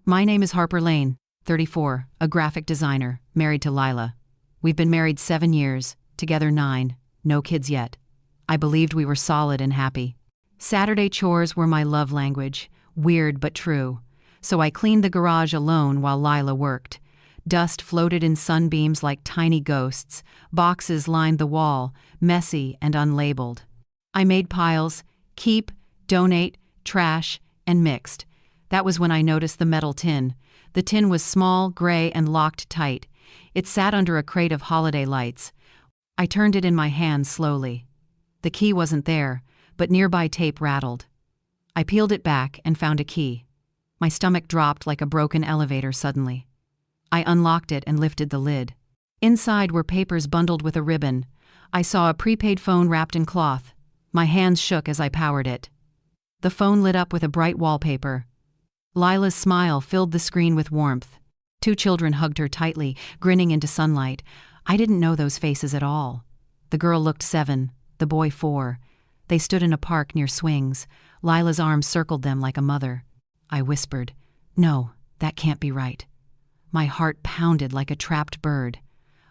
My name is Harper Lane, 34, a graphic designer, married to Lila. We've been married 7 years, together 9, no kids yet. I believed we were solid and happy. Saturday chores were my love language, weird but true. So I cleaned the garage alone while Lila worked. Dust floated in sunbeams like tiny ghosts. Boxes lined the wall, messy and unlabeled. I made piles, keep, donate, trash, and mixed. That was when I noticed the metal tin. The tin was small, gray, and locked tight. It sat under a crate of holiday lights. I turned it in my hand slowly. The key wasn't there, but nearby tape rattled. I peeled it back and found a key. My stomach dropped like a broken elevator suddenly. I unlocked it and lifted the lid. Inside were papers bundled with a ribbon. I saw a prepaid phone wrapped in cloth. My hands shook as I powered it. The phone lit up with a bright wallpaper. Lila's smile filled the screen with warmth. 2 children hugged her tightly, grinning into sunlight. I didn't know those faces at all. The girl looked 7, the boy 4. They stood in a park near swings. Lila's arms circled them like a mother. I whispered, "No, that can't be right." My heart pounded like a trapped bird.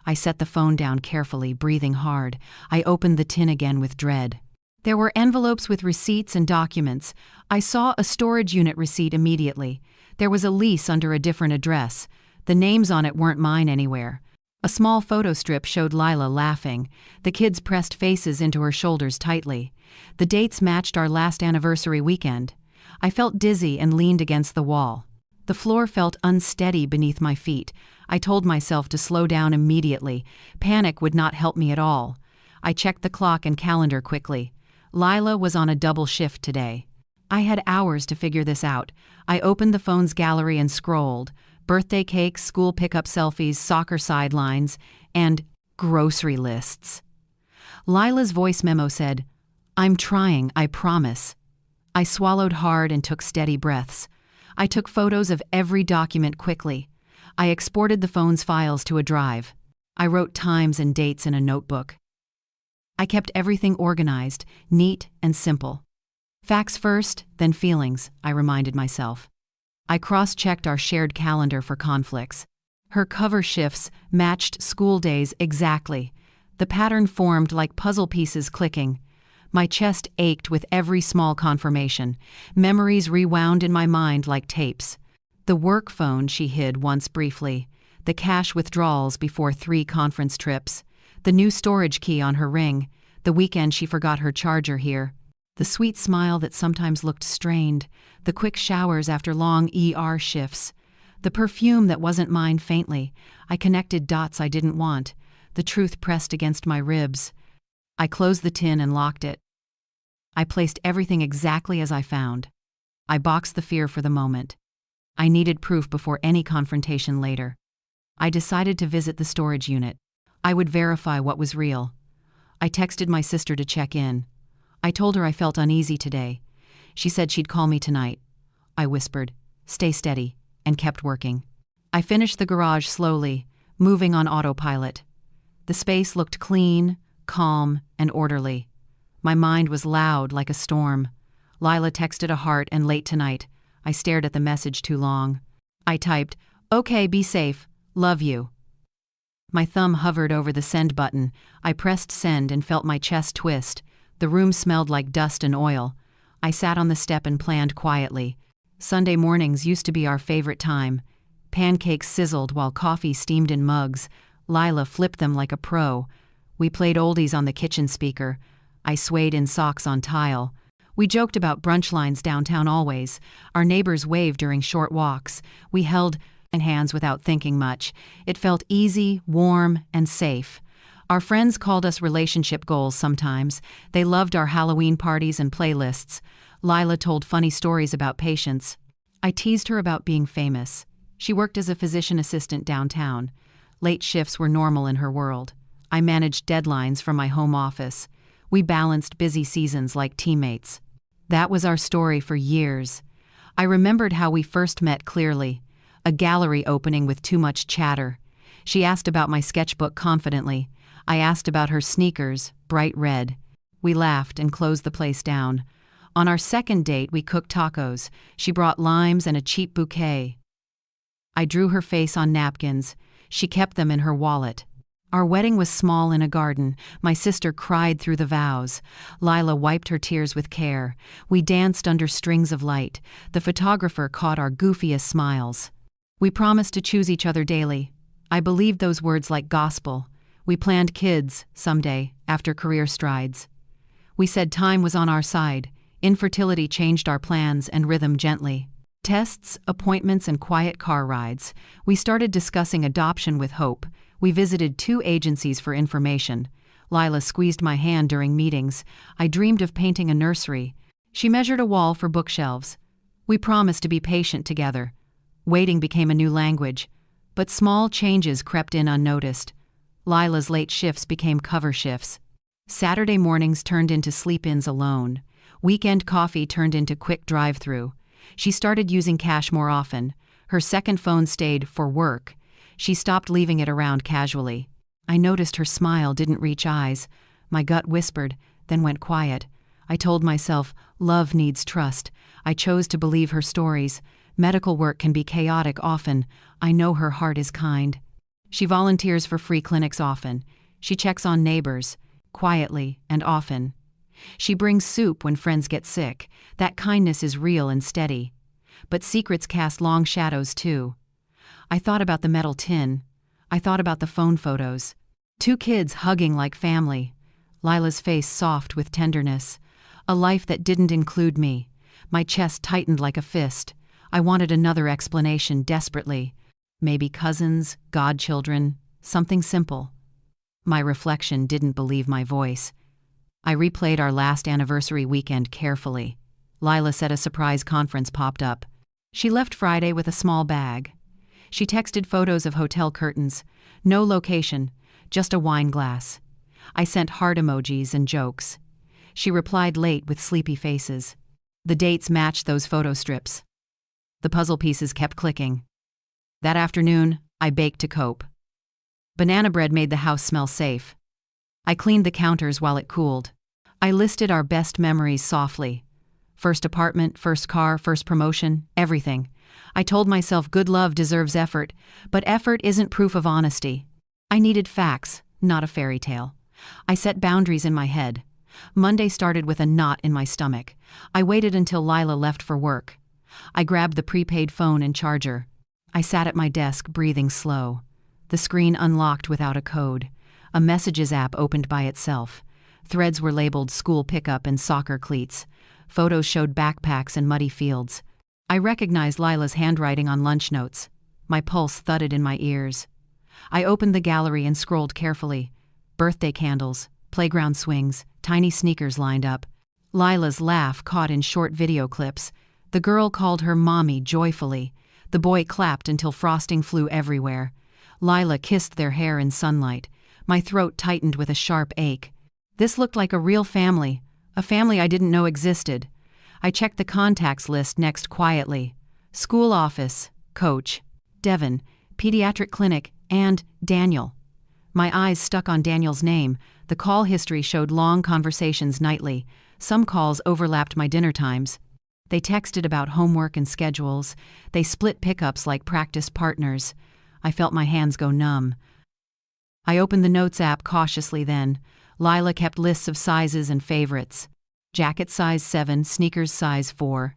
I set the phone down carefully, breathing hard. I opened the tin again with dread. There were envelopes with receipts and documents. I saw a storage unit receipt immediately. There was a lease under a different address. The names on it weren't mine anywhere. A small photo strip showed Lila laughing. The kids pressed faces into her shoulders tightly. The dates matched our last anniversary weekend. I felt dizzy and leaned against the wall. The floor felt unsteady beneath my feet. I told myself to slow down immediately. Panic would not help me at all. I checked the clock and calendar quickly. Lila was on a double shift today. I had hours to figure this out. I opened the phone's gallery and scrolled. Birthday cakes, school pickup selfies, soccer sidelines, and grocery lists. Lila's voice memo said, "I'm trying, I promise." I swallowed hard and took steady breaths. I took photos of every document quickly. I exported the phone's files to a drive. I wrote times and dates in a notebook. I kept everything organized, neat and simple. Facts first, then feelings, I reminded myself. I cross-checked our shared calendar for conflicts. Her cover shifts matched school days exactly. The pattern formed like puzzle pieces clicking. My chest ached with every small confirmation. Memories rewound in my mind like tapes. The work phone she hid once briefly. The cash withdrawals before 3 conference trips. The new storage key on her ring. The weekend she forgot her charger here. The sweet smile that sometimes looked strained. The quick showers after long ER shifts. The perfume that wasn't mine faintly. I connected dots I didn't want. The truth pressed against my ribs. I closed the tin and locked it. I placed everything exactly as I found. I boxed the fear for the moment. I needed proof before any confrontation later. I decided to visit the storage unit. I would verify what was real. I texted my sister to check in. I told her I felt uneasy today. She said she'd call me tonight. I whispered, "Stay steady," and kept working. I finished the garage slowly, moving on autopilot. The space looked clean, calm, and orderly. My mind was loud like a storm. Lila texted a heart and late tonight. I stared at the message too long. I typed, "Okay, be safe. Love you." My thumb hovered over the send button. I pressed send and felt my chest twist. The room smelled like dust and oil. I sat on the step and planned quietly. Sunday mornings used to be our favorite time. Pancakes sizzled while coffee steamed in mugs. Lila flipped them like a pro. We played oldies on the kitchen speaker. I swayed in socks on tile. We joked about brunch lines downtown always. Our neighbors waved during short walks. We held hands without thinking much. It felt easy, warm, and safe. Our friends called us relationship goals sometimes. They loved our Halloween parties and playlists. Lila told funny stories about patients. I teased her about being famous. She worked as a physician assistant downtown. Late shifts were normal in her world. I managed deadlines from my home office. We balanced busy seasons like teammates. That was our story for years. I remembered how we first met clearly. A gallery opening with too much chatter. She asked about my sketchbook confidently. I asked about her sneakers, bright red. We laughed and closed the place down. On our second date, we cooked tacos. She brought limes and a cheap bouquet. I drew her face on napkins. She kept them in her wallet. Our wedding was small in a garden. My sister cried through the vows. Lila wiped her tears with care. We danced under strings of light. The photographer caught our goofiest smiles. We promised to choose each other daily. I believed those words like gospel. We planned kids, someday, after career strides. We said time was on our side. Infertility changed our plans and rhythm gently. Tests, appointments, and quiet car rides. We started discussing adoption with hope. We visited 2 agencies for information. Lila squeezed my hand during meetings. I dreamed of painting a nursery. She measured a wall for bookshelves. We promised to be patient together. Waiting became a new language. But small changes crept in unnoticed. Lila's late shifts became cover shifts. Saturday mornings turned into sleep-ins alone. Weekend coffee turned into quick drive-through. She started using cash more often. Her second phone stayed for work. She stopped leaving it around casually. I noticed her smile didn't reach eyes. My gut whispered, then went quiet. I told myself, love needs trust. I chose to believe her stories. Medical work can be chaotic often. I know her heart is kind. She volunteers for free clinics often. She checks on neighbors, quietly and often. She brings soup when friends get sick. That kindness is real and steady. But secrets cast long shadows too. I thought about the metal tin. I thought about the phone photos. 2 kids hugging like family. Lila's face soft with tenderness. A life that didn't include me. My chest tightened like a fist. I wanted another explanation desperately. Maybe cousins, godchildren, something simple. My reflection didn't believe my voice. I replayed our last anniversary weekend carefully. Lila said a surprise conference popped up. She left Friday with a small bag. She texted photos of hotel curtains. No location, just a wine glass. I sent heart emojis and jokes. She replied late with sleepy faces. The dates matched those photo strips. The puzzle pieces kept clicking. That afternoon, I baked to cope. Banana bread made the house smell safe. I cleaned the counters while it cooled. I listed our best memories softly. First apartment, first car, first promotion, everything. I told myself good love deserves effort, but effort isn't proof of honesty. I needed facts, not a fairy tale. I set boundaries in my head. Monday started with a knot in my stomach. I waited until Lila left for work. I grabbed the prepaid phone and charger. I sat at my desk, breathing slow. The screen unlocked without a code. A messages app opened by itself. Threads were labeled school pickup and soccer cleats. Photos showed backpacks and muddy fields. I recognized Lila's handwriting on lunch notes. My pulse thudded in my ears. I opened the gallery and scrolled carefully. Birthday candles, playground swings, tiny sneakers lined up. Lila's laugh caught in short video clips. The girl called her mommy joyfully. The boy clapped until frosting flew everywhere. Lila kissed their hair in sunlight. My throat tightened with a sharp ache. This looked like a real family, a family I didn't know existed. I checked the contacts list next quietly. School office, coach, Devon, pediatric clinic, and Daniel. My eyes stuck on Daniel's name. The call history showed long conversations nightly. Some calls overlapped my dinner times. They texted about homework and schedules. They split pickups like practice partners. I felt my hands go numb. I opened the Notes app cautiously then. Lila kept lists of sizes and favorites. Jacket size 7, sneakers size 4.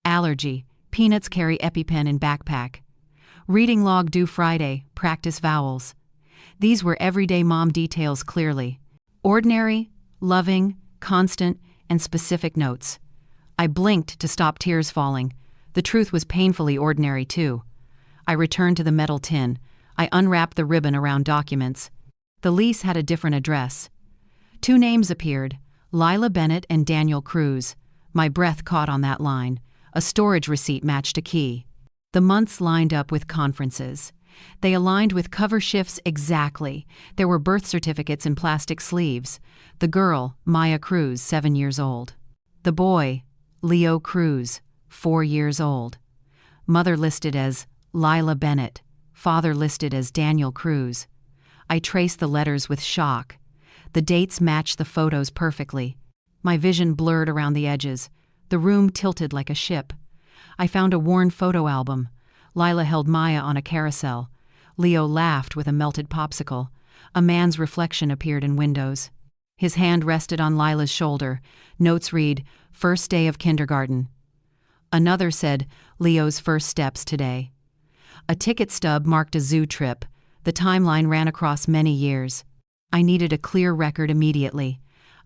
Allergy, peanuts carry EpiPen in backpack. Reading log due Friday, practice vowels. These were everyday mom details clearly. Ordinary, loving, constant, and specific notes. I blinked to stop tears falling. The truth was painfully ordinary too. I returned to the metal tin. I unwrapped the ribbon around documents. The lease had a different address. 2 names appeared, Lila Bennett and Daniel Cruz. My breath caught on that line. A storage receipt matched a key. The months lined up with conferences. They aligned with cover shifts exactly. There were birth certificates in plastic sleeves. The girl, Maya Cruz, 7 years old. The boy, Leo Cruz, 4 years old. Mother listed as Lila Bennett. Father listed as Daniel Cruz. I traced the letters with shock. The dates matched the photos perfectly. My vision blurred around the edges. The room tilted like a ship. I found a worn photo album. Lila held Maya on a carousel. Leo laughed with a melted popsicle. A man's reflection appeared in windows. His hand rested on Lila's shoulder. Notes read, "First day of kindergarten." Another said, "Leo's first steps today." A ticket stub marked a zoo trip. The timeline ran across many years. I needed a clear record immediately.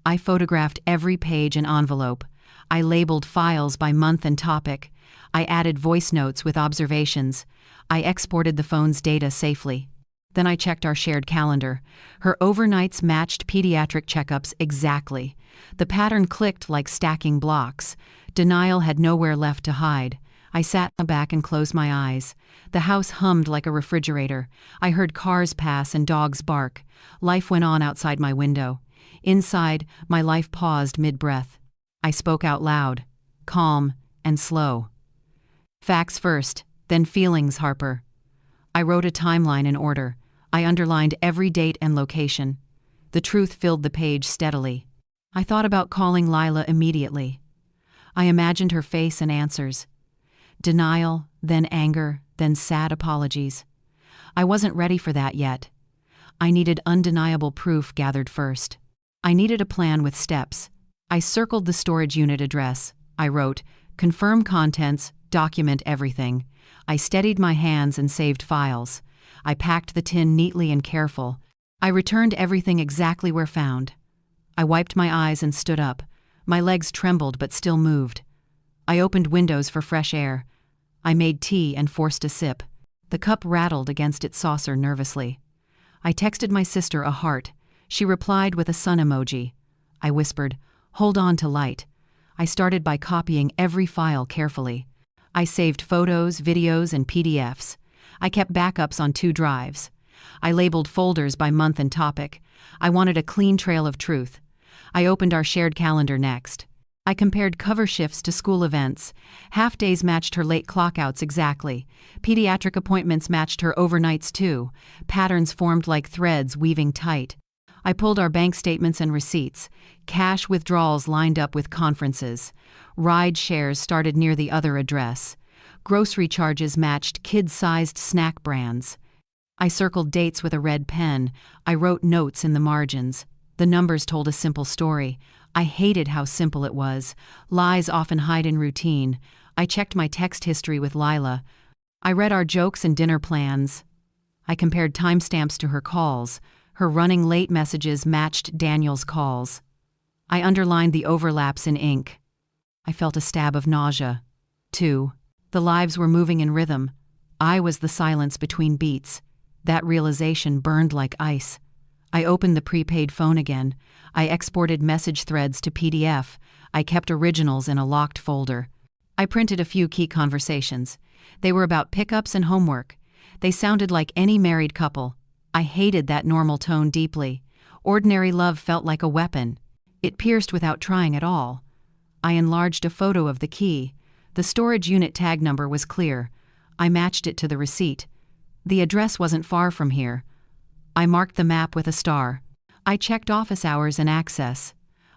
I photographed every page and envelope. I labeled files by month and topic. I added voice notes with observations. I exported the phone's data safely. Then I checked our shared calendar. Her overnights matched pediatric checkups exactly. The pattern clicked like stacking blocks. Denial had nowhere left to hide. I sat back and closed my eyes. The house hummed like a refrigerator. I heard cars pass and dogs bark. Life went on outside my window. Inside, my life paused mid-breath. I spoke out loud, calm and slow. "Facts first, then feelings, Harper." I wrote a timeline in order. I underlined every date and location. The truth filled the page steadily. I thought about calling Lila immediately. I imagined her face and answers. Denial, then anger, then sad apologies. I wasn't ready for that yet. I needed undeniable proof gathered first. I needed a plan with steps. I circled the storage unit address. I wrote, "Confirm contents, document everything." I steadied my hands and saved files. I packed the tin neatly and careful. I returned everything exactly where found. I wiped my eyes and stood up. My legs trembled but still moved. I opened windows for fresh air. I made tea and forced a sip. The cup rattled against its saucer nervously. I texted my sister a heart. She replied with a sun emoji. I whispered, "Hold on to light." I started by copying every file carefully. I saved photos, videos, and PDFs. I kept backups on 2 drives. I labeled folders by month and topic. I wanted a clean trail of truth. I opened our shared calendar next. I compared cover shifts to school events. Half-days matched her late clockouts exactly. Pediatric appointments matched her overnights too. Patterns formed like threads weaving tight. I pulled our bank statements and receipts. Cash withdrawals lined up with conferences. Ride shares started near the other address. Grocery charges matched kid-sized snack brands. I circled dates with a red pen. I wrote notes in the margins. The numbers told a simple story. I hated how simple it was. Lies often hide in routine. I checked my text history with Lila. I read our jokes and dinner plans. I compared timestamps to her calls. Her running late messages matched Daniel's calls. I underlined the overlaps in ink. I felt a stab of nausea. 2. The lives were moving in rhythm. I was the silence between beats. That realization burned like ice. I opened the prepaid phone again. I exported message threads to PDF. I kept originals in a locked folder. I printed a few key conversations. They were about pickups and homework. They sounded like any married couple. I hated that normal tone deeply. Ordinary love felt like a weapon. It pierced without trying at all. I enlarged a photo of the key. The storage unit tag number was clear. I matched it to the receipt. The address wasn't far from here. I marked the map with a star. I checked office hours and access.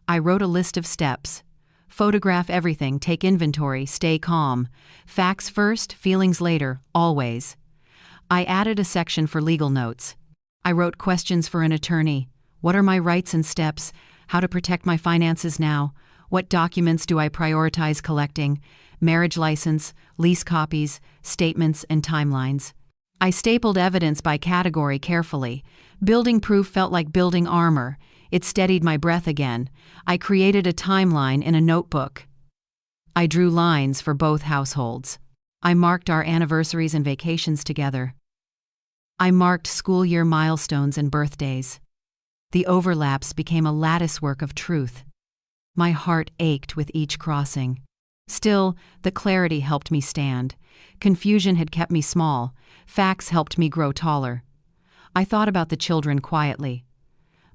I wrote a list of steps. Photograph everything, take inventory, stay calm. Facts first, feelings later, always. I added a section for legal notes. I wrote questions for an attorney. What are my rights and steps? How to protect my finances now? What documents do I prioritize collecting? Marriage license, lease copies, statements, and timelines. I stapled evidence by category carefully. Building proof felt like building armor. It steadied my breath again. I created a timeline in a notebook. I drew lines for both households. I marked our anniversaries and vacations together. I marked school year milestones and birthdays. The overlaps became a latticework of truth. My heart ached with each crossing. Still, the clarity helped me stand. Confusion had kept me small. Facts helped me grow taller. I thought about the children quietly.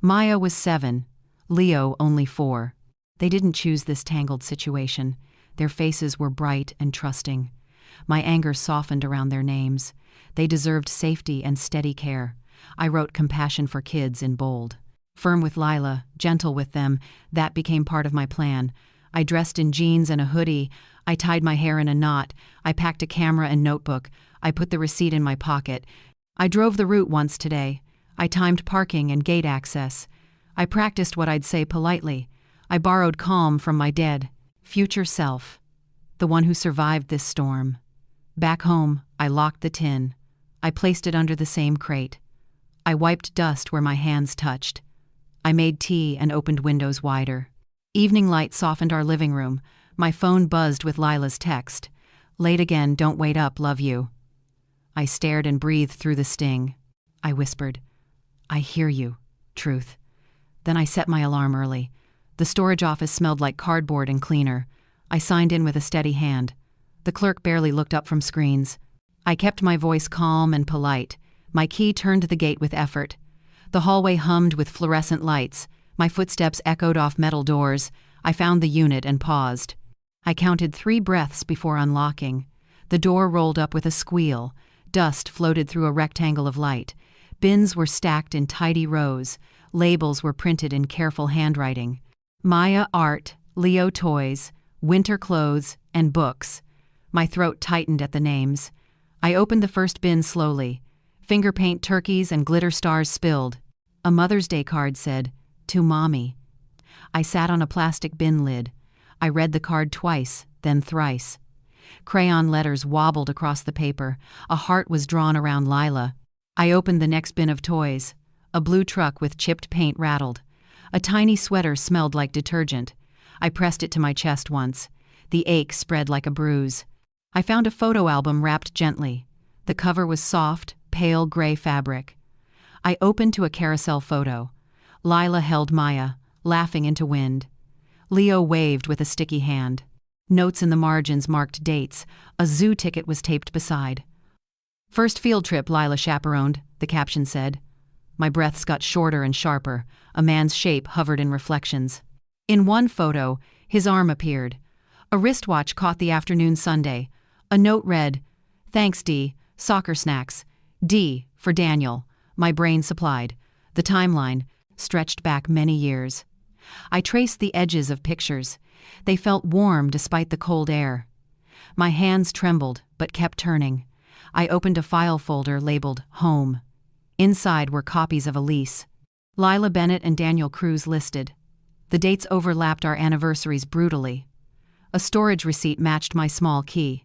Maya was 7, Leo only 4. They didn't choose this tangled situation. Their faces were bright and trusting. My anger softened around their names. They deserved safety and steady care. I wrote compassion for kids in bold. Firm with Lila, gentle with them, that became part of my plan. I dressed in jeans and a hoodie. I tied my hair in a knot. I packed a camera and notebook. I put the receipt in my pocket. I drove the route once today. I timed parking and gate access. I practiced what I'd say politely. I borrowed calm from my dead, future self, the one who survived this storm. Back home, I locked the tin. I placed it under the same crate. I wiped dust where my hands touched. I made tea and opened windows wider. Evening light softened our living room. My phone buzzed with Lila's text. "Late again, don't wait up, love you." I stared and breathed through the sting. I whispered, "I hear you, truth." Then I set my alarm early. The storage office smelled like cardboard and cleaner. I signed in with a steady hand. The clerk barely looked up from screens. I kept my voice calm and polite. My key turned the gate with effort. The hallway hummed with fluorescent lights. My footsteps echoed off metal doors. I found the unit and paused. I counted 3 breaths before unlocking. The door rolled up with a squeal. Dust floated through a rectangle of light. Bins were stacked in tidy rows. Labels were printed in careful handwriting. Maya art, Leo toys, winter clothes, and books. My throat tightened at the names. I opened the first bin slowly. Finger paint turkeys and glitter stars spilled. A Mother's Day card said, "To Mommy." I sat on a plastic bin lid. I read the card twice, then thrice. Crayon letters wobbled across the paper. A heart was drawn around Lila. I opened the next bin of toys. A blue truck with chipped paint rattled. A tiny sweater smelled like detergent. I pressed it to my chest once. The ache spread like a bruise. I found a photo album wrapped gently. The cover was soft, pale gray fabric. I opened to a carousel photo. Lila held Maya, laughing into wind. Leo waved with a sticky hand. Notes in the margins marked dates. A zoo ticket was taped beside. "First field trip Lila chaperoned," the caption said. My breaths got shorter and sharper. A man's shape hovered in reflections. In one photo, his arm appeared. A wristwatch caught the afternoon Sunday. A note read, "Thanks, D. Soccer snacks. D for Daniel." My brain supplied. The timeline stretched back many years. I traced the edges of pictures. They felt warm despite the cold air. My hands trembled, but kept turning. I opened a file folder labeled Home. Inside were copies of a lease. Lila Bennett and Daniel Cruz listed. The dates overlapped our anniversaries brutally. A storage receipt matched my small key.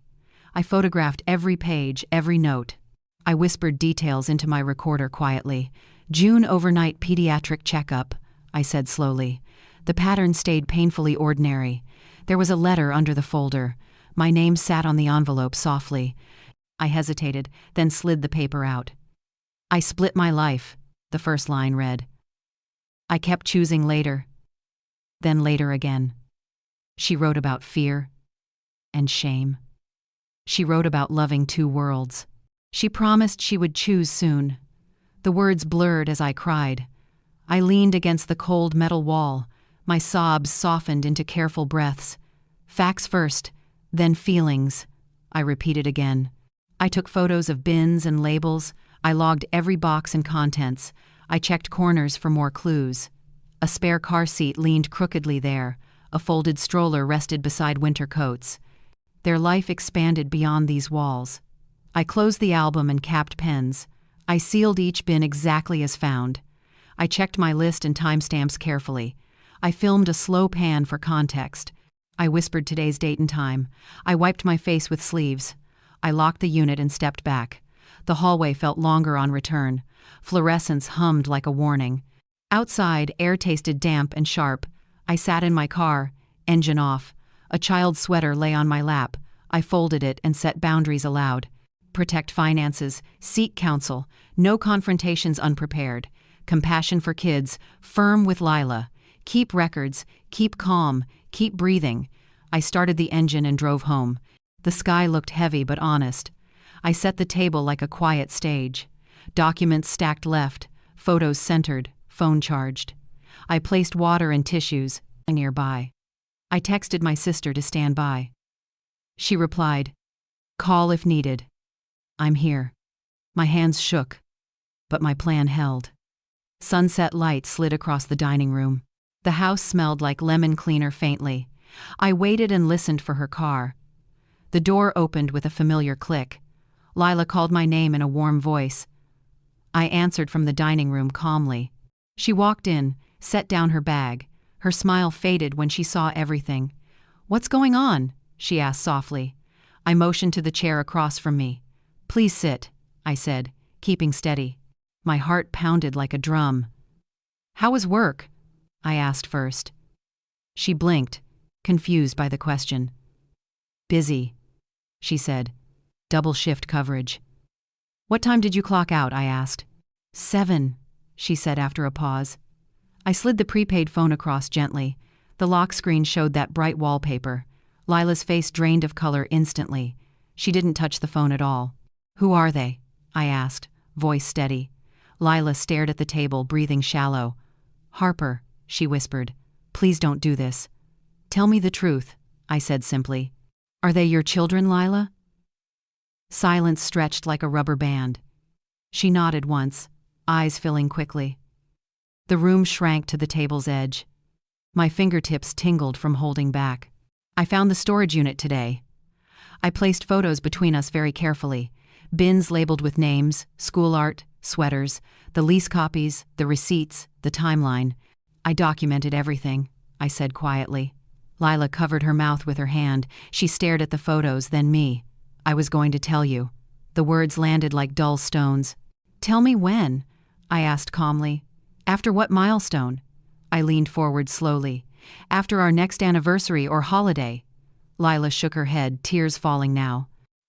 I photographed every page, every note. I whispered details into my recorder quietly. "June overnight pediatric checkup," I said slowly. The pattern stayed painfully ordinary. There was a letter under the folder. My name sat on the envelope softly. I hesitated, then slid the paper out. "I split my life," the first line read. I kept choosing later, then later again. She wrote about fear and shame. She wrote about loving 2 worlds. She promised she would choose soon. The words blurred as I cried. I leaned against the cold metal wall. My sobs softened into careful breaths. "Facts first, then feelings," I repeated again. I took photos of bins and labels. I logged every box and contents. I checked corners for more clues. A spare car seat leaned crookedly there. A folded stroller rested beside winter coats. Their life expanded beyond these walls. I closed the album and capped pens. I sealed each bin exactly as found. I checked my list and timestamps carefully. I filmed a slow pan for context. I whispered today's date and time. I wiped my face with sleeves. I locked the unit and stepped back. The hallway felt longer on return. Fluorescence hummed like a warning. Outside, air tasted damp and sharp. I sat in my car, engine off. A child's sweater lay on my lap. I folded it and set boundaries aloud. Protect finances, seek counsel, no confrontations unprepared. Compassion for kids, firm with Lila. Keep records, keep calm, keep breathing. I started the engine and drove home. The sky looked heavy but honest. I set the table like a quiet stage. Documents stacked left, photos centered, phone charged. I placed water and tissues nearby. I texted my sister to stand by. She replied, "Call if needed. I'm here." My hands shook, but my plan held. Sunset light slid across the dining room. The house smelled like lemon cleaner faintly. I waited and listened for her car. The door opened with a familiar click. Lila called my name in a warm voice. I answered from the dining room calmly. She walked in, set down her bag. Her smile faded when she saw everything. "What's going on?" she asked softly. I motioned to the chair across from me. "Please sit," I said, keeping steady. My heart pounded like a drum. "How was work?" I asked first. She blinked, confused by the question. "Busy," she said. "Double shift coverage." "What time did you clock out?" I asked. 7, she said after a pause. I slid the prepaid phone across gently. The lock screen showed that bright wallpaper. Lila's face drained of color instantly. She didn't touch the phone at all. "Who are they?" I asked, voice steady. Lila stared at the table, breathing shallow. "Harper," she whispered. "Please don't do this." "Tell me the truth," I said simply. "Are they your children, Lila?" Silence stretched like a rubber band. She nodded once, eyes filling quickly. The room shrank to the table's edge. My fingertips tingled from holding back. "I found the storage unit today." I placed photos between us very carefully. Bins labeled with names, school art, sweaters, the lease copies, the receipts, the timeline. "I documented everything," I said quietly. Lila covered her mouth with her hand. She stared at the photos, then me. "I was going to tell you." The words landed like dull stones. "Tell me when?" I asked calmly. "After what milestone?" I leaned forward slowly. "After our next anniversary or holiday." Lila shook her head, tears falling now.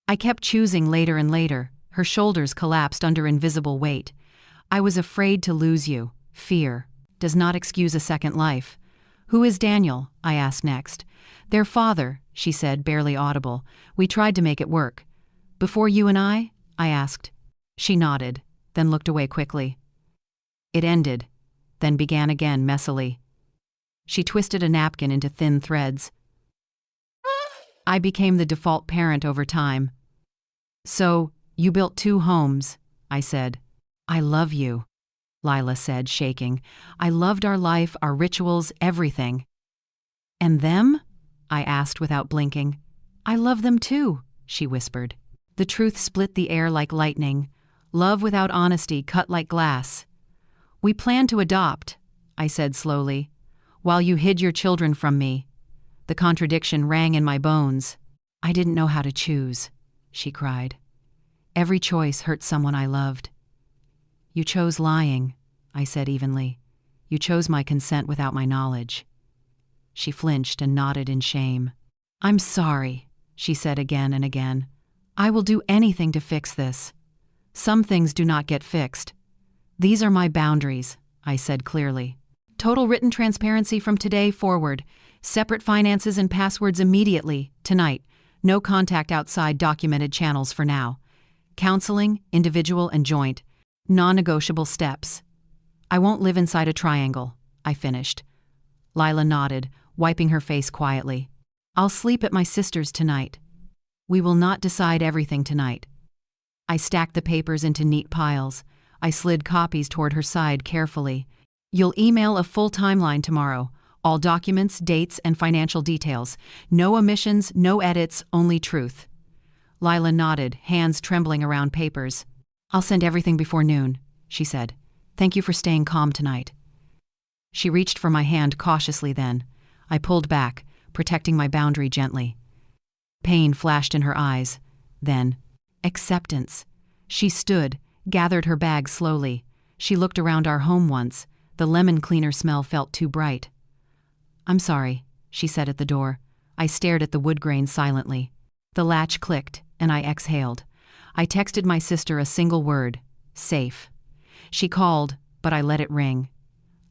I kept choosing later and later. Her shoulders collapsed under invisible weight. "I was afraid to lose you. Fear does not excuse a second life." "Who is Daniel?" I asked next. "Their father," she said, barely audible. "We tried to make it work." "Before you and I?" I asked. She nodded, then looked away quickly. It ended, then began again messily. She twisted a napkin into thin threads. "I became the default parent over time." "So, you built 2 homes," I said. "I love you," Lila said, shaking. "I loved our life, our rituals, everything." "And them?" I asked without blinking. "I love them too," she whispered. The truth split the air like lightning. Love without honesty cut like glass. "We plan to adopt," I said slowly, "while you hid your children from me." The contradiction rang in my bones. "I didn't know how to choose," she cried. "Every choice hurt someone I loved." "You chose lying," I said evenly. "You chose my consent without my knowledge." She flinched and nodded in shame. "I'm sorry," she said again and again. "I will do anything to fix this." "Some things do not get fixed." "These are my boundaries," I said clearly. "Total written transparency from today forward. Separate finances and passwords immediately, tonight. No contact outside documented channels for now. Counseling, individual and joint. Non-negotiable steps. I won't live inside a triangle," I finished. Lila nodded, wiping her face quietly. "I'll sleep at my sister's tonight." "We will not decide everything tonight." I stacked the papers into neat piles. I slid copies toward her side carefully. "You'll email a full timeline tomorrow. All documents, dates, and financial details. No omissions, no edits, only truth." Lila nodded, hands trembling around papers. "I'll send everything before noon," she said. "Thank you for staying calm tonight." She reached for my hand cautiously then. I pulled back, protecting my boundary gently. Pain flashed in her eyes. Then, acceptance. She stood, gathered her bag slowly. She looked around our home once. The lemon cleaner smell felt too bright. "I'm sorry," she said at the door. I stared at the wood grain silently. The latch clicked, and I exhaled. I texted my sister a single word: safe. She called, but I let it ring.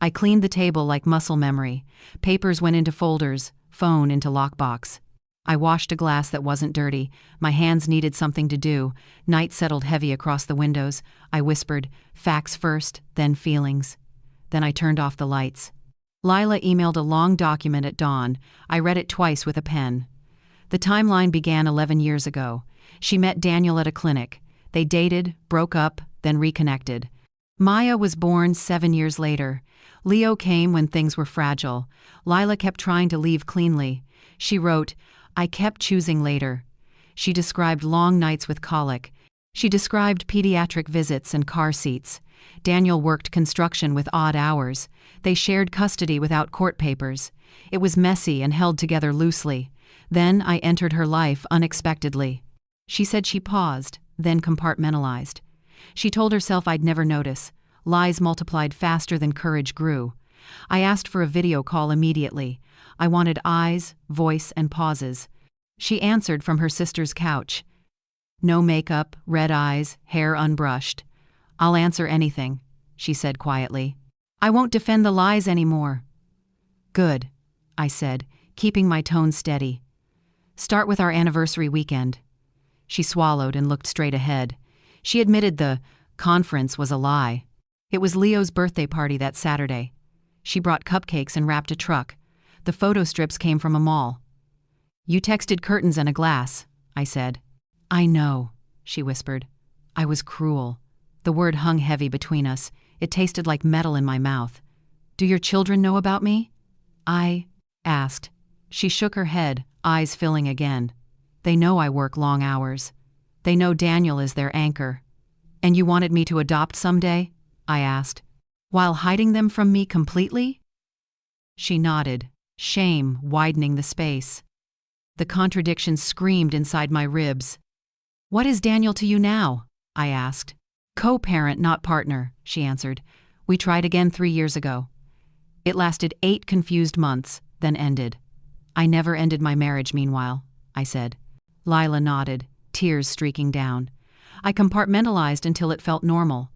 I cleaned the table like muscle memory. Papers went into folders, phone into lockbox. I washed a glass that wasn't dirty. My hands needed something to do. Night settled heavy across the windows. I whispered, facts first, then feelings. Then I turned off the lights. Lila emailed a long document at dawn. I read it twice with a pen. The timeline began 11 years ago. She met Daniel at a clinic. They dated, broke up, then reconnected. Maya was born 7 years later. Leo came when things were fragile. Lila kept trying to leave cleanly. She wrote, "I kept choosing later." She described long nights with colic. She described pediatric visits and car seats. Daniel worked construction with odd hours. They shared custody without court papers. It was messy and held together loosely. Then I entered her life unexpectedly. She said she paused, then compartmentalized. She told herself I'd never notice. Lies multiplied faster than courage grew. I asked for a video call immediately. I wanted eyes, voice, and pauses. She answered from her sister's couch. No makeup, red eyes, hair unbrushed. I'll answer anything, she said quietly. I won't defend the lies anymore. Good, I said, keeping my tone steady. Start with our anniversary weekend. She swallowed and looked straight ahead. She admitted the conference was a lie. It was Leo's birthday party that Saturday. She brought cupcakes and wrapped a truck. The photo strips came from a mall. You texted curtains and a glass, I said. I know, she whispered. I was cruel. The word hung heavy between us. It tasted like metal in my mouth. Do your children know about me? I asked. She shook her head, eyes filling again. They know I work long hours. They know Daniel is their anchor. And you wanted me to adopt someday? I asked. While hiding them from me completely? She nodded, shame widening the space. The contradiction screamed inside my ribs. What is Daniel to you now? I asked. Co-parent, not partner, she answered. We tried again 3 years ago. It lasted 8 confused months, then ended. I never ended my marriage meanwhile, I said. Lila nodded, tears streaking down. I compartmentalized until it felt normal.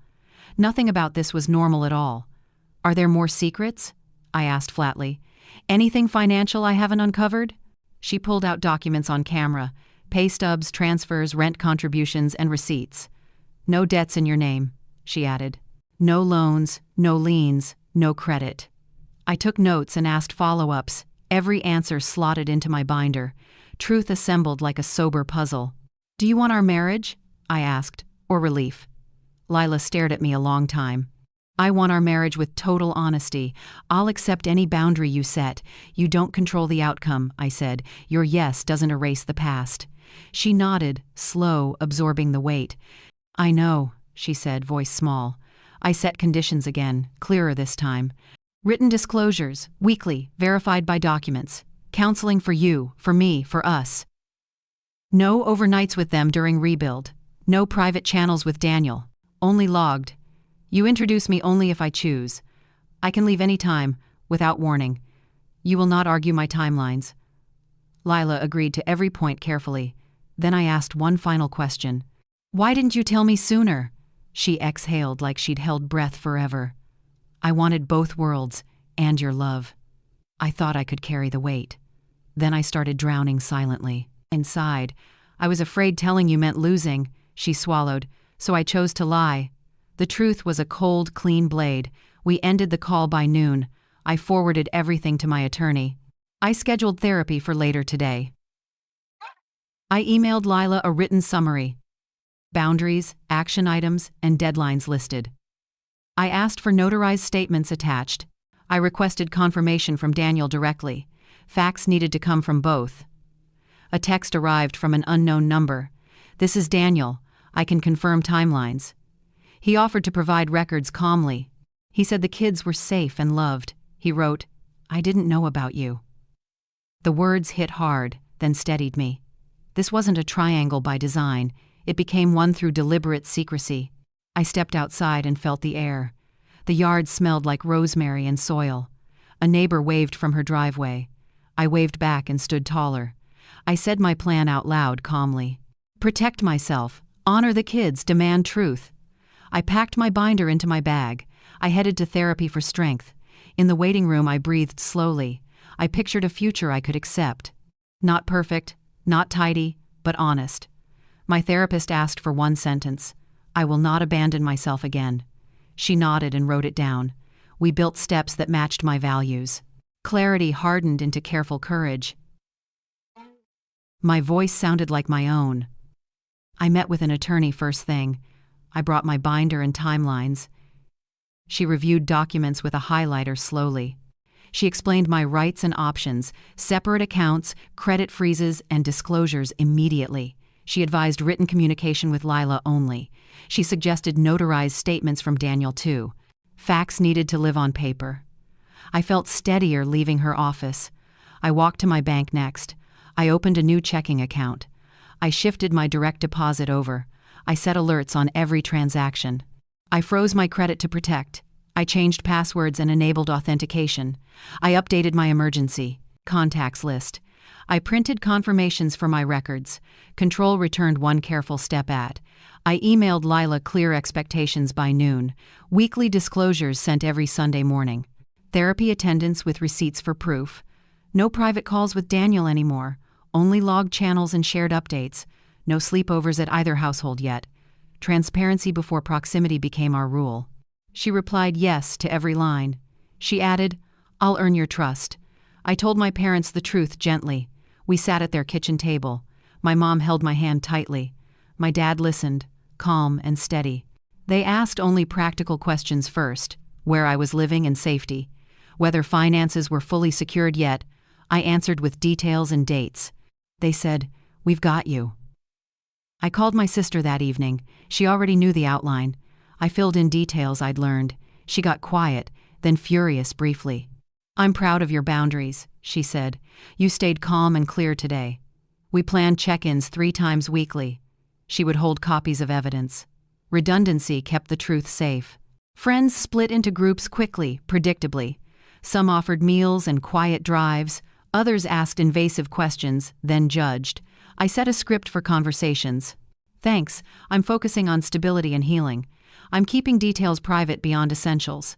Nothing about this was normal at all. Are there more secrets? I asked flatly. Anything financial I haven't uncovered? She pulled out documents on camera, pay stubs, transfers, rent contributions, and receipts. No debts in your name, she added. No loans, no liens, no credit. I took notes and asked follow-ups, every answer slotted into my binder, truth assembled like a sober puzzle. Do you want our marriage? I asked, or relief? Lila stared at me a long time. I want our marriage with total honesty. I'll accept any boundary you set. You don't control the outcome, I said. Your yes doesn't erase the past. She nodded, slow, absorbing the weight. I know, she said, voice small. I set conditions again, clearer this time. Written disclosures, weekly, verified by documents. Counseling for you, for me, for us. No overnights with them during rebuild. No private channels with Daniel. Only logged. You introduce me only if I choose. I can leave any time, without warning. You will not argue my timelines. Lila agreed to every point carefully. Then I asked one final question. Why didn't you tell me sooner? She exhaled like she'd held breath forever. I wanted both worlds, and your love. I thought I could carry the weight. Then I started drowning silently. Inside, I was afraid telling you meant losing, she swallowed, so I chose to lie. The truth was a cold, clean blade. We ended the call by noon. I forwarded everything to my attorney. I scheduled therapy for later today. I emailed Lila a written summary. Boundaries, action items, and deadlines listed. I asked for notarized statements attached. I requested confirmation from Daniel directly. Facts needed to come from both. A text arrived from an unknown number. This is Daniel. I can confirm timelines. He offered to provide records calmly. He said the kids were safe and loved. He wrote, I didn't know about you. The words hit hard, then steadied me. This wasn't a triangle by design. It became one through deliberate secrecy. I stepped outside and felt the air. The yard smelled like rosemary and soil. A neighbor waved from her driveway. I waved back and stood taller. I said my plan out loud calmly. Protect myself, honor the kids, demand truth. I packed my binder into my bag. I headed to therapy for strength. In the waiting room, I breathed slowly. I pictured a future I could accept. Not perfect, not tidy, but honest. My therapist asked for one sentence. I will not abandon myself again. She nodded and wrote it down. We built steps that matched my values. Clarity hardened into careful courage. My voice sounded like my own. I met with an attorney first thing. I brought my binder and timelines. She reviewed documents with a highlighter slowly. She explained my rights and options, separate accounts, credit freezes, and disclosures immediately. She advised written communication with Lila only. She suggested notarized statements from Daniel too. Facts needed to live on paper. I felt steadier leaving her office. I walked to my bank next. I opened a new checking account. I shifted my direct deposit over. I set alerts on every transaction. I froze my credit to protect. I changed passwords and enabled authentication. I updated my emergency contacts list. I printed confirmations for my records. Control returned one careful step at. I emailed Lila clear expectations by noon. Weekly disclosures sent every Sunday morning. Therapy attendance with receipts for proof. No private calls with Daniel anymore. Only logged channels and shared updates. No sleepovers at either household yet. Transparency before proximity became our rule. She replied yes to every line. She added, "I'll earn your trust." I told my parents the truth gently. We sat at their kitchen table. My mom held my hand tightly. My dad listened, calm and steady. They asked only practical questions first: where I was living and safety. Whether finances were fully secured yet, I answered with details and dates. They said, "We've got you." I called my sister that evening. She already knew the outline. I filled in details I'd learned. She got quiet, then furious briefly. "I'm proud of your boundaries," she said. "You stayed calm and clear today." We planned check-ins 3 times weekly. She would hold copies of evidence. Redundancy kept the truth safe. Friends split into groups quickly, predictably. Some offered meals and quiet drives. Others asked invasive questions, then judged. I set a script for conversations. "Thanks, I'm focusing on stability and healing. I'm keeping details private beyond essentials."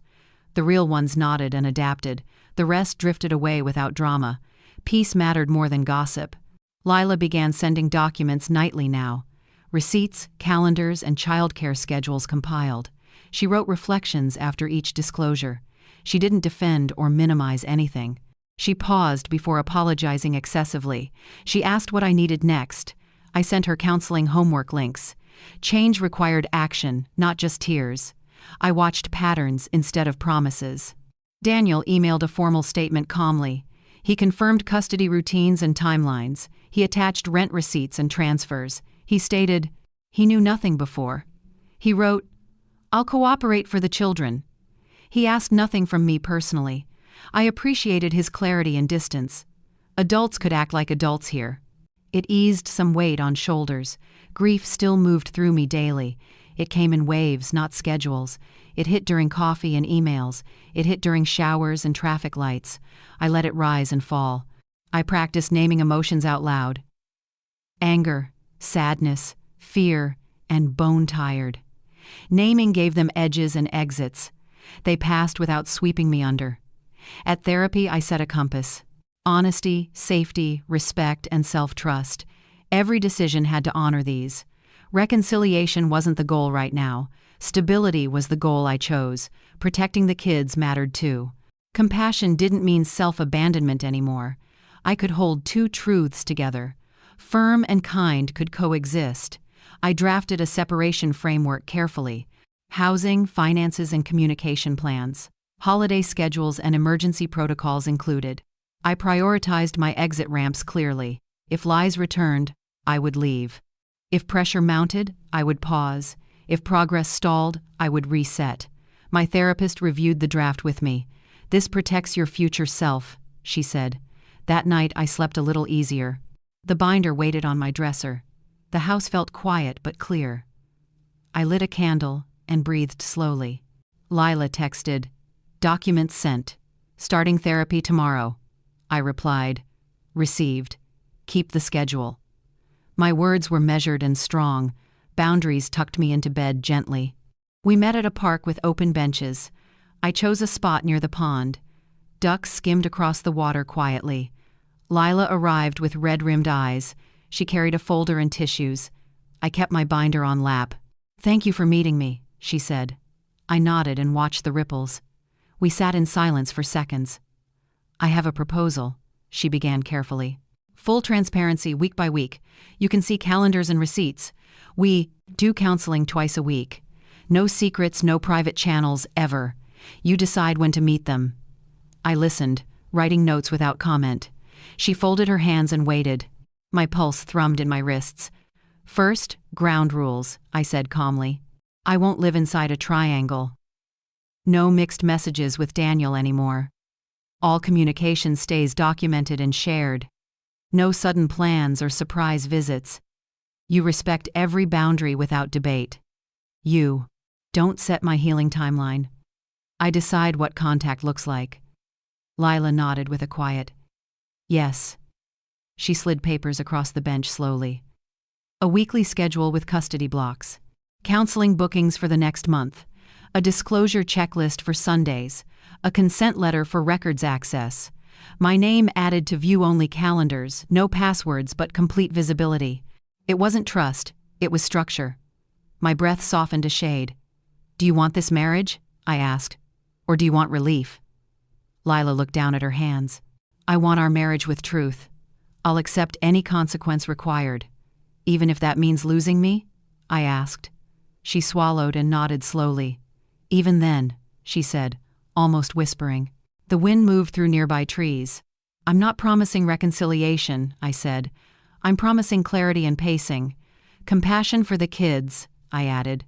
The real ones nodded and adapted. The rest drifted away without drama. Peace mattered more than gossip. Lila began sending documents nightly now. Receipts, calendars, and childcare schedules compiled. She wrote reflections after each disclosure. She didn't defend or minimize anything. She paused before apologizing excessively. She asked what I needed next. I sent her counseling homework links. Change required action, not just tears. I watched patterns instead of promises. Daniel emailed a formal statement calmly. He confirmed custody routines and timelines. He attached rent receipts and transfers. He stated he knew nothing before. He wrote, "I'll cooperate for the children." He asked nothing from me personally. I appreciated his clarity and distance. Adults could act like adults here. It eased some weight on shoulders. Grief still moved through me daily. It came in waves, not schedules. It hit during coffee and emails. It hit during showers and traffic lights. I let it rise and fall. I practiced naming emotions out loud. Anger, sadness, fear, and bone-tired. Naming gave them edges and exits. They passed without sweeping me under. At therapy, I set a compass. Honesty, safety, respect, and self-trust. Every decision had to honor these. Reconciliation wasn't the goal right now. Stability was the goal I chose. Protecting the kids mattered too. Compassion didn't mean self-abandonment anymore. I could hold 2 truths together. Firm and kind could coexist. I drafted a separation framework carefully. Housing, finances, and communication plans. Holiday schedules and emergency protocols included. I prioritized my exit ramps clearly. If lies returned, I would leave. If pressure mounted, I would pause. If progress stalled, I would reset. My therapist reviewed the draft with me. "This protects your future self," she said. That night, I slept a little easier. The binder waited on my dresser. The house felt quiet but clear. I lit a candle and breathed slowly. Lila texted, "Documents sent. Starting therapy tomorrow." I replied, "Received. Keep the schedule." My words were measured and strong. Boundaries tucked me into bed gently. We met at a park with open benches. I chose a spot near the pond. Ducks skimmed across the water quietly. Lila arrived with red-rimmed eyes. She carried a folder and tissues. I kept my binder on lap. "Thank you for meeting me," she said. I nodded and watched the ripples. We sat in silence for seconds. "I have a proposal," she began carefully. "Full transparency week by week. You can see calendars and receipts. We do counseling twice a week. No secrets, no private channels, ever. You decide when to meet them." I listened, writing notes without comment. She folded her hands and waited. My pulse thrummed in my wrists. First, ground rules, I said calmly. I won't live inside a triangle. No mixed messages with Daniel anymore. All communication stays documented and shared. No sudden plans or surprise visits. You respect every boundary without debate. You don't set my healing timeline. I decide what contact looks like. Lila nodded with a quiet yes. She slid papers across the bench slowly. A weekly schedule with custody blocks. Counseling bookings for the next month. A disclosure checklist for Sundays. A consent letter for records access. My name added to view-only calendars, no passwords but complete visibility. It wasn't trust, it was structure. My breath softened a shade. Do you want this marriage? I asked. Or do you want relief? Lila looked down at her hands. I want our marriage with truth. I'll accept any consequence required. Even if that means losing me? I asked. She swallowed and nodded slowly. Even then, she said, almost whispering. The wind moved through nearby trees. I'm not promising reconciliation, I said. I'm promising clarity and pacing. Compassion for the kids, I added.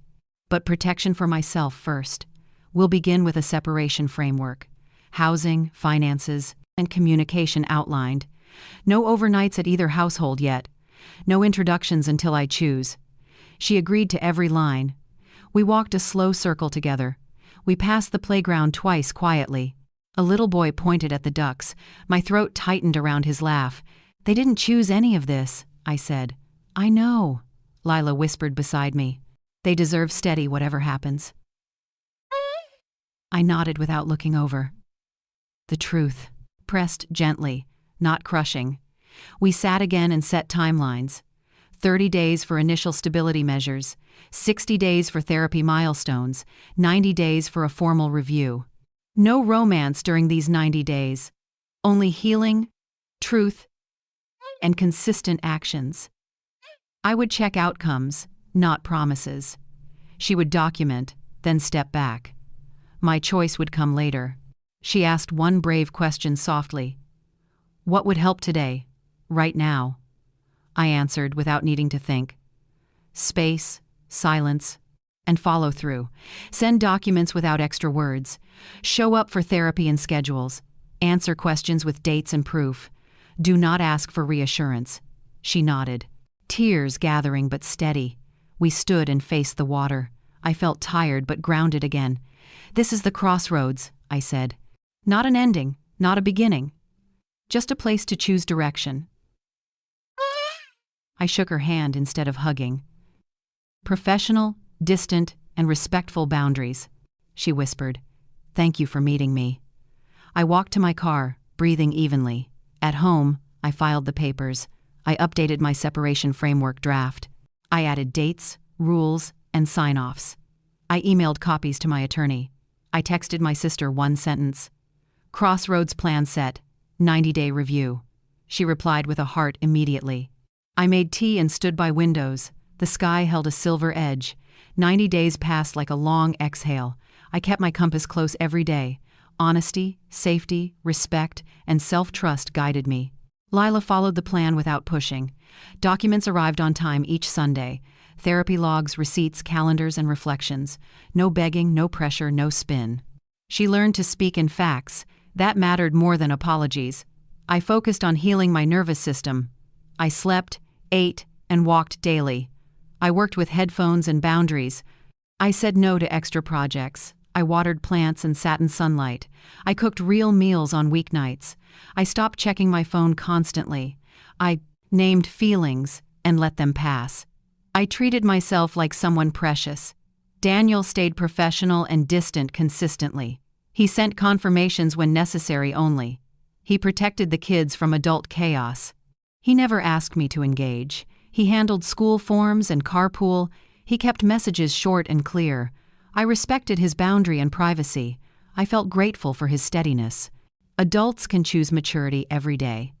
But protection for myself first. We'll begin with a separation framework. Housing, finances, and communication outlined. No overnights at either household yet. No introductions until I choose. She agreed to every line. We walked a slow circle together. We passed the playground twice quietly. A little boy pointed at the ducks. My throat tightened around his laugh. They didn't choose any of this, I said. I know, Lila whispered beside me. They deserve steady whatever happens. I nodded without looking over. The truth. Pressed gently, not crushing. We sat again and set timelines. 30 days for initial stability measures, 60 days for therapy milestones, 90 days for a formal review. No romance during these 90 days. Only healing, truth, and consistent actions. I would check outcomes, not promises. She would document, then step back. My choice would come later. She asked one brave question softly. What would help today, right now? I answered without needing to think. Space, silence, and follow through. Send documents without extra words. Show up for therapy and schedules. Answer questions with dates and proof. Do not ask for reassurance. She nodded. Tears gathering but steady. We stood and faced the water. I felt tired but grounded again. This is the crossroads, I said. Not an ending, not a beginning. Just a place to choose direction. I shook her hand instead of hugging. Professional, distant, and respectful boundaries, she whispered. Thank you for meeting me. I walked to my car, breathing evenly. At home, I filed the papers. I updated my separation framework draft. I added dates, rules, and sign-offs. I emailed copies to my attorney. I texted my sister one sentence. Crossroads plan set, 90-day review. She replied with a heart immediately. I made tea and stood by windows. The sky held a silver edge. 90 days passed like a long exhale. I kept my compass close every day. Honesty, safety, respect, and self-trust guided me. Lila followed the plan without pushing. Documents arrived on time each Sunday. Therapy logs, receipts, calendars, and reflections. No begging, no pressure, no spin. She learned to speak in facts. That mattered more than apologies. I focused on healing my nervous system. I slept, ate, and walked daily. I worked with headphones and boundaries. I said no to extra projects. I watered plants and sat in sunlight. I cooked real meals on weeknights. I stopped checking my phone constantly. I named feelings and let them pass. I treated myself like someone precious. Daniel stayed professional and distant consistently. He sent confirmations when necessary only. He protected the kids from adult chaos. He never asked me to engage. He handled school forms and carpool. He kept messages short and clear. I respected his boundary and privacy. I felt grateful for his steadiness. Adults can choose maturity every day.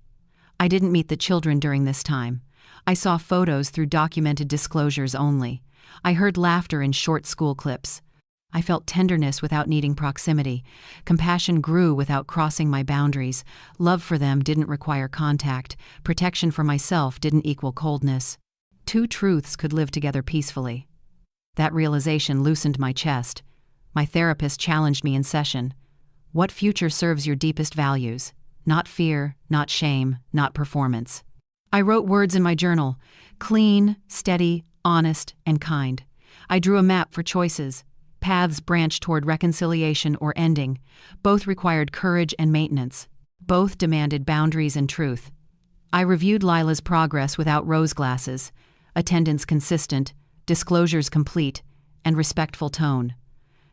I didn't meet the children during this time. I saw photos through documented disclosures only. I heard laughter in short school clips. I felt tenderness without needing proximity. Compassion grew without crossing my boundaries. Love for them didn't require contact. Protection for myself didn't equal coldness. Two truths could live together peacefully. That realization loosened my chest. My therapist challenged me in session. What future serves your deepest values? Not fear, not shame, not performance. I wrote words in my journal: clean, steady, honest, and kind. I drew a map for choices. Paths branched toward reconciliation or ending. Both required courage and maintenance. Both demanded boundaries and truth. I reviewed Lila's progress without rose glasses. Attendance consistent, disclosures complete, and respectful tone.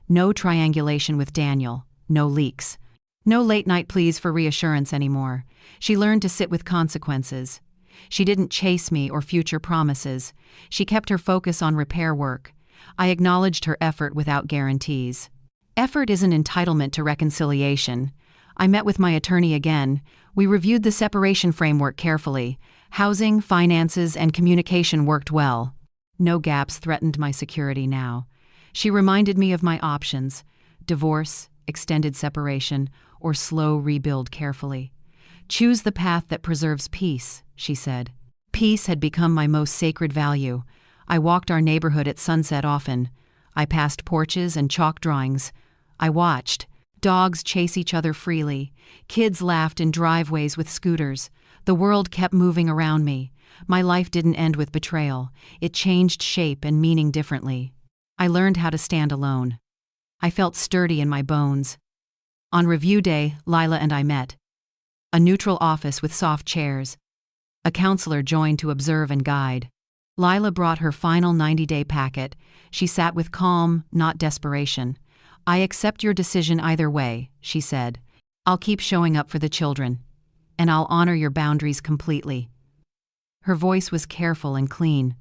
No triangulation with Daniel, no leaks. No late-night pleas for reassurance anymore. She learned to sit with consequences. She didn't chase me or future promises. She kept her focus on repair work. I acknowledged her effort without guarantees. Effort isn't entitlement to reconciliation. I met with my attorney again. We reviewed the separation framework carefully. Housing, finances, and communication worked well. No gaps threatened my security now. She reminded me of my options: divorce, extended separation, or slow rebuild carefully. Choose the path that preserves peace, she said. Peace had become my most sacred value. I walked our neighborhood at sunset often. I passed porches and chalk drawings. I watched. Dogs chase each other freely. Kids laughed in driveways with scooters. The world kept moving around me. My life didn't end with betrayal. It changed shape and meaning differently. I learned how to stand alone. I felt sturdy in my bones. On review day, Lila and I met. A neutral office with soft chairs. A counselor joined to observe and guide. Lila brought her final 90-day packet. She sat with calm, not desperation. "I accept your decision either way," she said. "I'll keep showing up for the children. And I'll honor your boundaries completely." Her voice was careful and clean.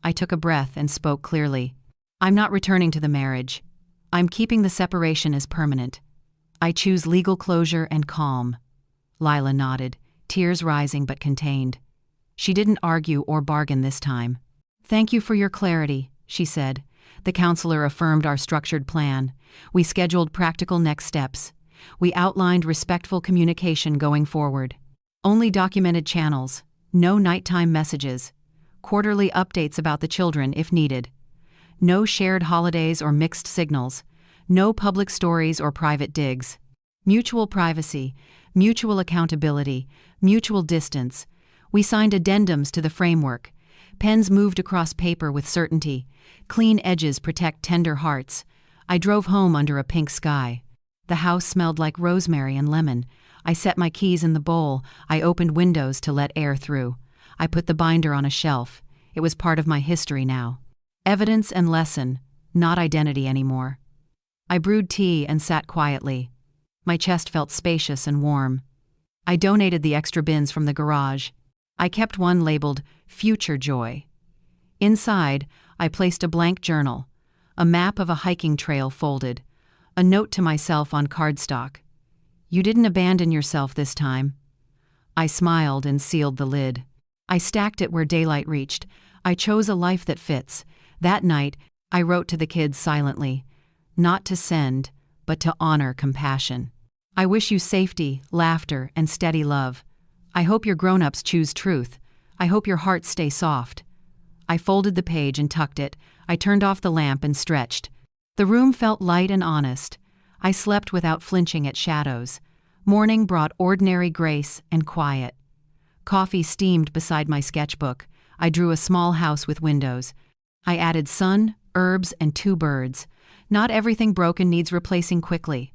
I took a breath and spoke clearly. "I'm not returning to the marriage. I'm keeping the separation as permanent. I choose legal closure and calm." Lila nodded, tears rising but contained. She didn't argue or bargain this time. "Thank you for your clarity," she said. The counselor affirmed our structured plan. We scheduled practical next steps. We outlined respectful communication going forward. Only documented channels, no nighttime messages, quarterly updates about the children if needed. No shared holidays or mixed signals, no public stories or private digs. Mutual privacy, mutual accountability, mutual distance. We signed addendums to the framework. Pens moved across paper with certainty. Clean edges protect tender hearts. I drove home under a pink sky. The house smelled like rosemary and lemon. I set my keys in the bowl. I opened windows to let air through. I put the binder on a shelf. It was part of my history now. Evidence and lesson, not identity anymore. I brewed tea and sat quietly. My chest felt spacious and warm. I donated the extra bins from the garage. I kept one labeled Future Joy. Inside, I placed a blank journal, a map of a hiking trail folded, a note to myself on cardstock. "You didn't abandon yourself this time." I smiled and sealed the lid. I stacked it where daylight reached. I chose a life that fits. That night, I wrote to the kids silently, not to send, but to honor compassion. "I wish you safety, laughter, and steady love. I hope your grown-ups choose truth. I hope your hearts stay soft." I folded the page and tucked it. I turned off the lamp and stretched. The room felt light and honest. I slept without flinching at shadows. Morning brought ordinary grace and quiet. Coffee steamed beside my sketchbook. I drew a small house with windows. I added sun, herbs, and 2 birds. Not everything broken needs replacing quickly.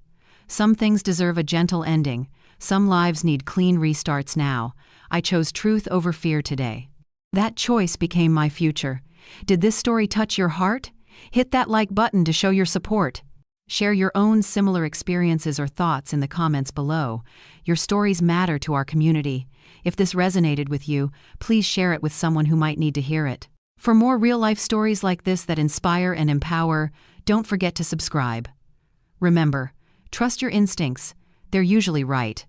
Some things deserve a gentle ending. Some lives need clean restarts now. I chose truth over fear today. That choice became my future. Did this story touch your heart? Hit that like button to show your support. Share your own similar experiences or thoughts in the comments below. Your stories matter to our community. If this resonated with you, please share it with someone who might need to hear it. For more real-life stories like this that inspire and empower, don't forget to subscribe. Remember, trust your instincts. They're usually right.